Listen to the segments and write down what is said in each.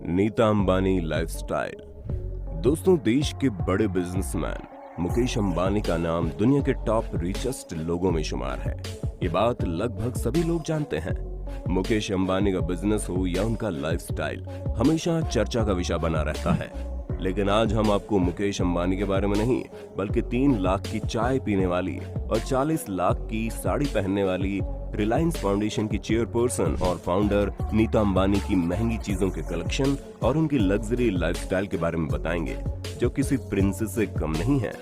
Nita Ambani lifestyle. दोस्तों, देश के बड़े बिजनेसमैन मुकेश अंबानी का नाम दुनिया के टॉप रिचेस्ट लोगों में शुमार है। ये बात लगभग सभी लोग जानते हैं। मुकेश अंबानी का बिजनेस हो या उनका लाइफस्टाइल हमेशा चर्चा का विषय बना रहता है। लेकिन आज हम आपको मुकेश अंबानी के बारे में नहीं, बल्कि 3 लाख की चाय पीने वाली और 40 लाख की साड़ी पहनने वाली रिलायंस फाउंडेशन की चेयरपर्सन और फाउंडर नीता अंबानी की महंगी चीजों के कलेक्शन और उनकी लग्जरी लाइफस्टाइल के बारे में बताएंगे, जो किसी प्रिंसेस से कम नहीं है।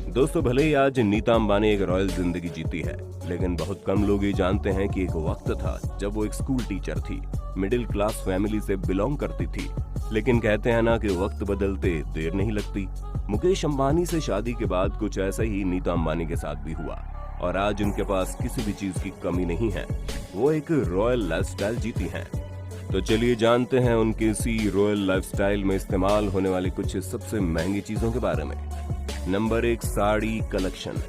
दोस्तों, भले ही आज नीता अंबानी एक रॉयल जिंदगी जीती है, लेकिन बहुत कम लोग ये जानते हैं कि एक वक्त था जब वो एक स्कूल टीचर थी, मिडिल क्लास फैमिली से बिलोंग करती थी। लेकिन कहते हैं ना कि वक्त बदलते देर नहीं लगती। मुकेश अंबानी से शादी के बाद कुछ ऐसा ही नीता अंबानी के साथ भी हुआ और आज उनके पास किसी भी चीज की कमी नहीं है। वो एक रॉयल लाइफस्टाइल जीती हैं। तो चलिए जानते हैं उनकी इसी रॉयल लाइफस्टाइल में इस्तेमाल होने वाली कुछ सबसे महंगी चीजों के बारे में। Number 1, sari collection.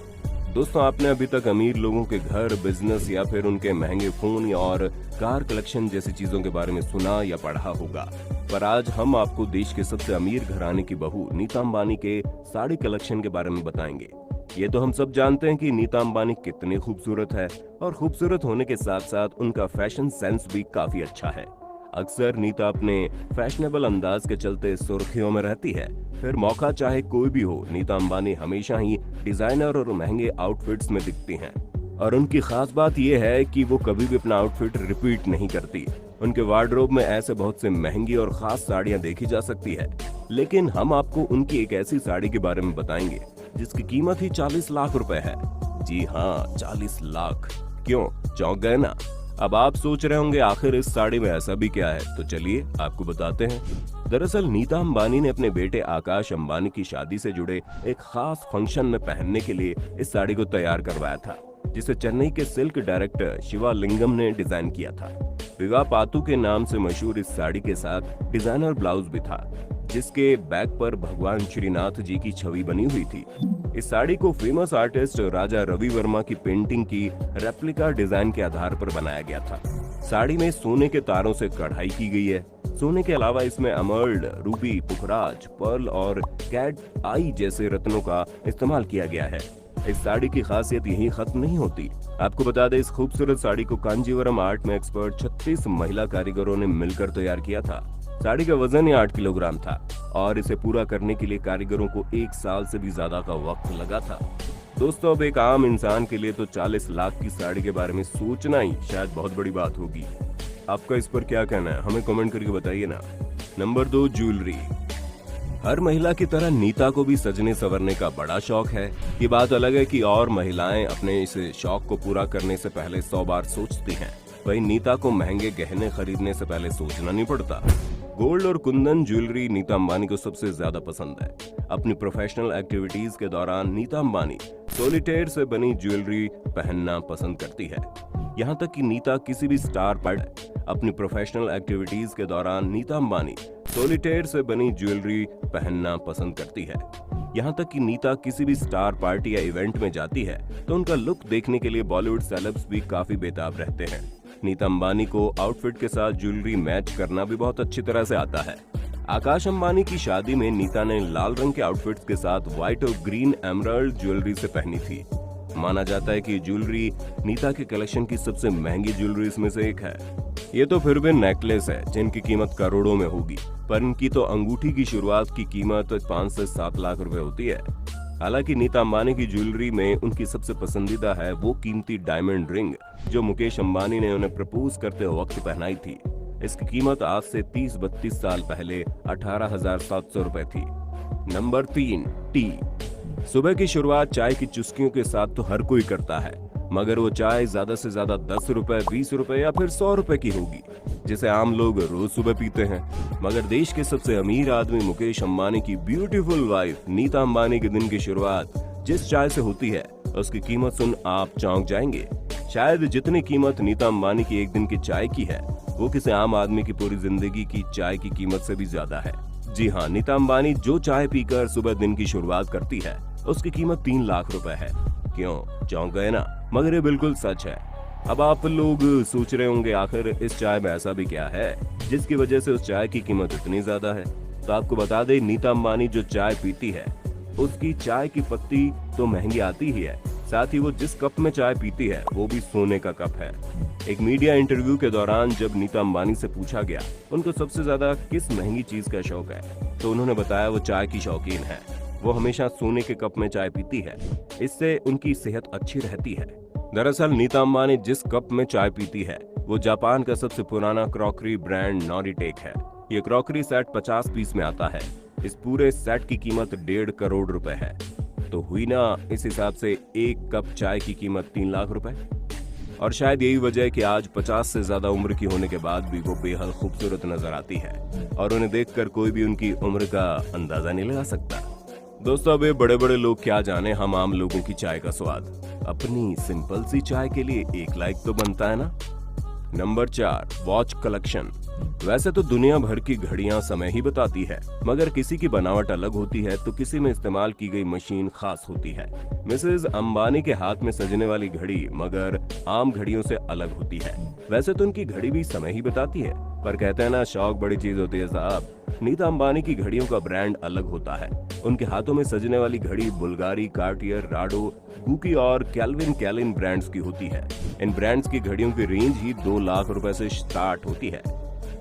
दोस्तों, आपने अभी तक अमीर लोगों के घर, बिजनेस या फिर उनके महंगे फोन या और कार कलेक्शन जैसी चीजों के बारे में सुना या पढ़ा होगा, पर आज हम आपको देश के सबसे अमीर घराने की बहू नीता अंबानी के साड़ी कलेक्शन के बारे में बताएंगे। ये तो हम सब जानते हैं कि नीता अंबानी कितनी खूबसूरत है और खूबसूरत होने के साथ साथ उनका फैशन सेंस भी काफी अच्छा है। अक्सर नीता अपने फैशनेबल अंदाज के चलते सुर्खियों में रहती है। फिर मौका चाहे कोई भी हो, नीता अंबानी हमेशा ही डिजाइनर और महंगे आउटफिट्स में दिखती हैं। और उनकी खास बात यह है कि वो कभी भी अपना आउटफिट रिपीट नहीं करती। उनके वार्डरोब में ऐसे बहुत से महंगी और खास साड़ियां देखी जा सकती है, लेकिन हम आपको उनकी एक ऐसी साड़ी के बारे में बताएंगे जिसकी कीमत ही 40 लाख रुपए है। जी हाँ, 40 लाख। क्यों, चौंक गए ना? अब आप सोच रहे होंगे आखिर इस साड़ी में ऐसा भी क्या है, तो चलिए आपको बताते हैं। दरअसल नीता अंबानी ने अपने बेटे आकाश अंबानी की शादी से जुड़े एक खास फंक्शन में पहनने के लिए इस साड़ी को तैयार करवाया था, जिसे चेन्नई के सिल्क डायरेक्टर शिवालिंगम ने डिजाइन किया था। विवाह पातू के नाम से मशहूर इस साड़ी के साथ डिजाइनर ब्लाउज भी था, जिसके बैक पर भगवान श्रीनाथ जी की छवि बनी हुई थी। इस साड़ी को फेमस आर्टिस्ट राजा रवि वर्मा की पेंटिंग की रेप्लिका डिजाइन के आधार पर बनाया गया था। साड़ी में सोने के तारों से कढ़ाई की गई है। सोने के अलावा इसमें एमर्ल्ड, रूबी, पुखराज, पर्ल और कैट आई जैसे रत्नों का इस्तेमाल किया गया है। इस साड़ी की खासियत यही खत्म नहीं होती। आपको बता दें, इस खूबसूरत साड़ी को कांजीवरम आर्ट में एक्सपर्ट 36 महिला कारीगरों ने मिलकर तैयार किया था। साड़ी का वजन ही 8 किलोग्राम था और इसे पूरा करने के लिए कारीगरों को 1 साल से भी ज्यादा का वक्त लगा था। दोस्तों, अब एक आम इंसान के लिए तो 40 लाख की साड़ी के बारे में सोचना ही शायद बहुत बड़ी बात होगी। आपका इस पर क्या कहना है, हमें कमेंट करके बताइए ना। Number 2, jewellery. हर महिला की तरह नीता को भी सजने संवरने का बड़ा शौक है। ये बात अलग है कि और महिलाएं अपने इस शौक को पूरा करने से पहले 100 बार सोचती हैं। वहीं नीता को महंगे गहने खरीदने से पहले सोचना नहीं पड़ता। गोल्ड और कुंदन ज्वेलरी नीता अंबानी को सबसे ज्यादा पसंद है। अपनी प्रोफेशनल एक्टिविटीज के दौरान नीता अंबानी सॉलिटेयर से बनी ज्वेलरी पहनना पसंद करती है। यहाँ तक कि नीता किसी भी स्टार पार्टी अपनी प्रोफेशनल एक्टिविटीज के दौरान नीता अंबानी सॉलिटेयर से बनी ज्वेलरी पहनना पसंद करती है। यहाँ तक कि नीता किसी भी स्टार पार्टी या इवेंट में जाती है तो उनका लुक देखने के लिए बॉलीवुड सेलेब्स भी काफी बेताब रहते हैं। नीता अंबानी को आउटफिट के साथ ज्वेलरी मैच करना भी बहुत अच्छी तरह से आता है। आकाश अंबानी की शादी में नीता ने लाल रंग के आउटफिट्स के साथ व्हाइट और ग्रीन एमराल्ड ज्वेलरी से पहनी थी। माना जाता है कि ज्वेलरी नीता के कलेक्शन की सबसे महंगी ज्वेलरीज में से एक है। ये तो फिर भी नेकलेस है जिनकी कीमत करोड़ों में होगी, पर इनकी तो अंगूठी की शुरुआत की कीमत 5 से 7 लाख रुपए होती है। हालांकि नीता अंबानी की ज्वेलरी में उनकी सबसे पसंदीदा है वो कीमती डायमंड रिंग, जो मुकेश अंबानी ने उन्हें प्रपोज करते वक्त पहनाई थी। इसकी कीमत आज से 30-32 साल पहले 18,700 रुपए थी। Number 3, T. सुबह की शुरुआत चाय की चुस्कियों के साथ तो हर कोई करता है, मगर वो चाय ज्यादा से ज्यादा 10 रुपए, 20 रुपए या फिर 100 रुपए की होगी, जिसे आम लोग रोज सुबह पीते हैं। मगर देश के सबसे अमीर आदमी मुकेश अंबानी की ब्यूटीफुल वाइफ नीता अंबानी के दिन की शुरुआत जिस चाय से होती है, उसकी कीमत सुन आप चौंक जाएंगे। शायद जितनी कीमत नीता अंबानी की एक दिन की चाय की है, वो किसी आम आदमी की पूरी जिंदगी की चाय की कीमत से भी ज्यादा है। जी हाँ, नीता अंबानी जो चाय पीकर सुबह दिन की शुरुआत करती है, उसकी कीमत 3 लाख रुपए है। क्यों, चौंक गए ना? मगर ये बिल्कुल सच है। अब आप लोग सोच रहे होंगे आखिर इस चाय में ऐसा भी क्या है जिसकी वजह से उस चाय की कीमत इतनी ज्यादा है। तो आपको बता दें, नीता अंबानी जो चाय पीती है उसकी चाय की पत्ती तो महंगी आती ही है, साथ ही वो जिस कप में चाय पीती है वो भी सोने का कप है। एक मीडिया इंटरव्यू के दौरान जब नीता अंबानी से पूछा गया उनको सबसे ज्यादा किस महंगी चीज का शौक है, तो उन्होंने बताया वो चाय की शौकीन है। वो हमेशा सोने के कप में चाय पीती है, इससे उनकी सेहत अच्छी रहती है। दरअसल नीता अंबानी जिस कप में चाय पीती है वो जापान का सबसे पुराना क्रॉकरी ब्रांड नॉरिटेक है। ये क्रॉकरी सेट 50 पीस में आता है। इस पूरे सेट की कीमत 1.5 करोड़ रुपए है। तो हुई ना इस हिसाब से एक कप चाय की कीमत 3 लाख रुपए। और शायद यही वजह है कि आज 50 से ज्यादा उम्र की होने के बाद भी वो बेहद खूबसूरत नजर आती है और उन्हें देखकर कोई भी उनकी उम्र का अंदाजा नहीं लगा सकता। दोस्तों, अब ये बड़े बड़े लोग क्या जाने हम आम लोगों की चाय का स्वाद। अपनी सिंपल सी चाय के लिए एक लाइक तो बनता है ना। Number 4, watch collection. वैसे तो दुनिया भर की घड़ियां समय ही बताती है, मगर किसी की बनावट अलग होती है तो किसी में इस्तेमाल की गई मशीन खास होती है। मिसेज अंबानी के हाथ में सजने वाली घड़ी मगर आम घड़ियों से अलग होती है। वैसे तो उनकी घड़ी भी समय ही बताती है, पर कहते हैं ना, शौक बड़ी चीज होती है साहब। नीता अंबानी की घड़ियों का ब्रांड अलग होता है। उनके हाथों में सजने वाली घड़ी बुल्गारी, कार्टियर, राडो, गुकी और कैल्विन कैलिन ब्रांड्स की होती है। इन ब्रांड्स की घड़ियों की रेंज ही 2 लाख रुपए से स्टार्ट होती है।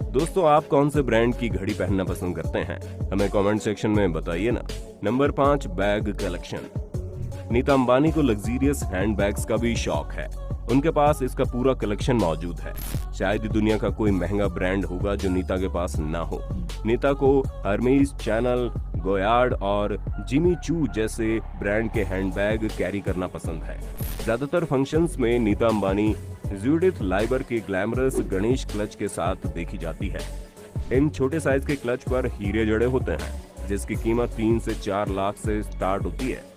दोस्तों, आप कौन से ब्रांड की घड़ी पहनना पसंद करते हैं, हमें कमेंट सेक्शन में बताइए ना। Number 5, bag collection. Nita Ambani को लग्जरियस हैंड बैग्स का भी शौक है। उनके पास इसका पूरा कलेक्शन मौजूद है। शायद ही दुनिया का कोई महंगा ब्रांड होगा जो नीता के पास ना हो। नीता को हर्मेस, चैनल, गोयार्ड और जिमी चू जैसे ब्रांड के हैंडबैग कैरी करना पसंद है। ज्यादातर फंक्शंस में नीता अंबानी जूडिथ लाइबर के ग्लैमरस गणेश क्लच के साथ देखी जाती है। इन छोटे साइज के क्लच पर हीरे जड़े होते हैं, जिसकी कीमत 3 से 4 लाख से स्टार्ट होती है।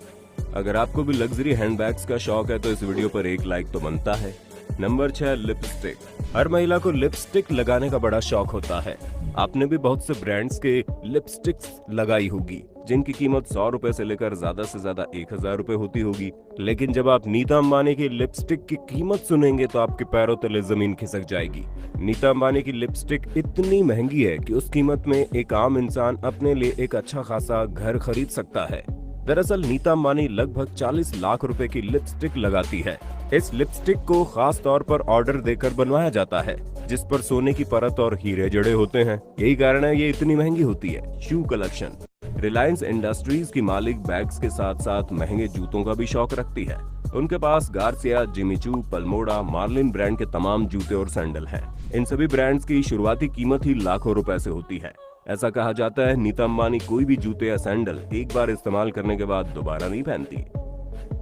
अगर आपको भी लग्जरी हैंडबैग्स का शौक है तो इस वीडियो पर एक लाइक तो बनता है। Number 6, lipstick. हर महिला को लिपस्टिक लगाने का बड़ा शौक होता है। आपने भी बहुत से ब्रांड्स के लिपस्टिक्स लगाई होगी, जिनकी कीमत 100 रुपए से लेकर ज्यादा से ज्यादा 1000 रुपए होती होगी। लेकिन जब आप नीता अंबानी की लिपस्टिक की कीमत सुनेंगे तो आपके पैरों तले जमीन खिसक जाएगी। नीता अंबानी की लिपस्टिक इतनी महंगी है कि उस कीमत में एक आम इंसान अपने लिए एक अच्छा खासा घर खरीद सकता है। दरअसल नीता अंबानी लगभग 40 लाख रुपए की लिपस्टिक लगाती है। इस लिपस्टिक को खास तौर पर ऑर्डर देकर बनवाया जाता है, जिस पर सोने की परत और हीरे जड़े होते हैं। यही कारण है ये इतनी महंगी होती है। Shoe collection. रिलायंस इंडस्ट्रीज की मालिक बैग्स के साथ साथ महंगे जूतों का भी शौक रखती है। उनके पास Garcia, Jimmy Choo, पल्मोडा, Marlin brand के तमाम जूते और सैंडल हैं। इन सभी ब्रांड्स की शुरुआती कीमत ही लाखों रुपए से होती है। ऐसा कहा जाता है नीता अंबानी कोई भी जूते या सैंडल एक बार इस्तेमाल करने के बाद दोबारा नहीं पहनती।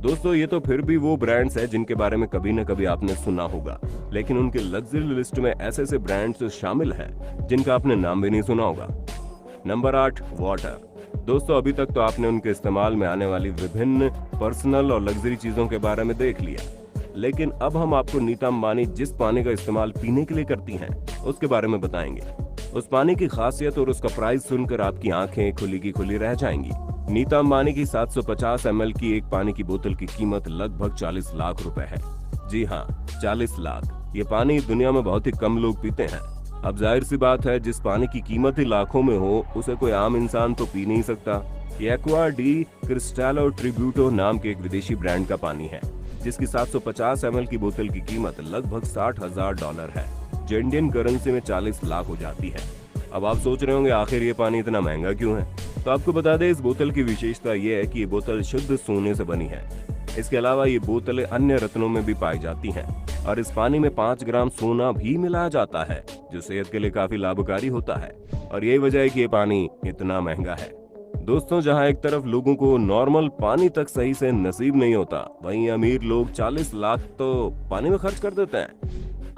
दोस्तों, ये तो फिर भी वो ब्रांड्स हैं जिनके बारे में कभी न कभी आपने सुना होगा, लेकिन उनके लग्जरी लिस्ट में ऐसे ऐसे ब्रांड्स शामिल हैं जिनका आपने नाम भी नहीं सुना होगा। Number 8, water. दोस्तों, अभी तक तो आपने उनके इस्तेमाल में आने वाली विभिन्न पर्सनल और लग्जरी चीजों के बारे में देख लिया, लेकिन अब हम आपको नीता अंबानी जिस पानी का इस्तेमाल पीने के लिए करती हैं उसके बारे में बताएंगे। उस पानी की खासियत और उसका प्राइस सुनकर आपकी आंखें खुली की खुली रह जाएंगी। नीता अंबानी की 750 ml की एक पानी की बोतल की कीमत लगभग 40 लाख रुपए है। जी हाँ, 40 लाख। ये पानी दुनिया में बहुत ही कम लोग पीते हैं। अब जाहिर सी बात है, जिस पानी की कीमत ही लाखों में हो उसे कोई आम इंसान तो पी नहीं सकता। ये एक्वा डी क्रिस्टालो ट्रिब्यूटो नाम के एक विदेशी ब्रांड का पानी है, जिसकी 750 ml की बोतल की कीमत लगभग $60,000 है, जो इंडियन करेंसी में 40 लाख हो जाती है। अब आप सोच रहे होंगे आखिर ये पानी इतना महंगा क्यों है? तो आपको बता दें, इस बोतल की विशेषता ये है कि ये बोतल शुद्ध सोने से बनी है। इसके अलावा ये बोतलें अन्य रत्नों में भी पाई जाती हैं और इस पानी में 5 ग्राम सोना भी मिलाया जाता है, जो सेहत के लिए काफी लाभकारी होता है। और यही वजह है कि ये पानी इतना महंगा है। दोस्तों, जहां एक तरफ लोगों को नॉर्मल पानी तक सही से नसीब नहीं होता, वहीं अमीर लोग 40 लाख तो पानी में खर्च कर देते हैं।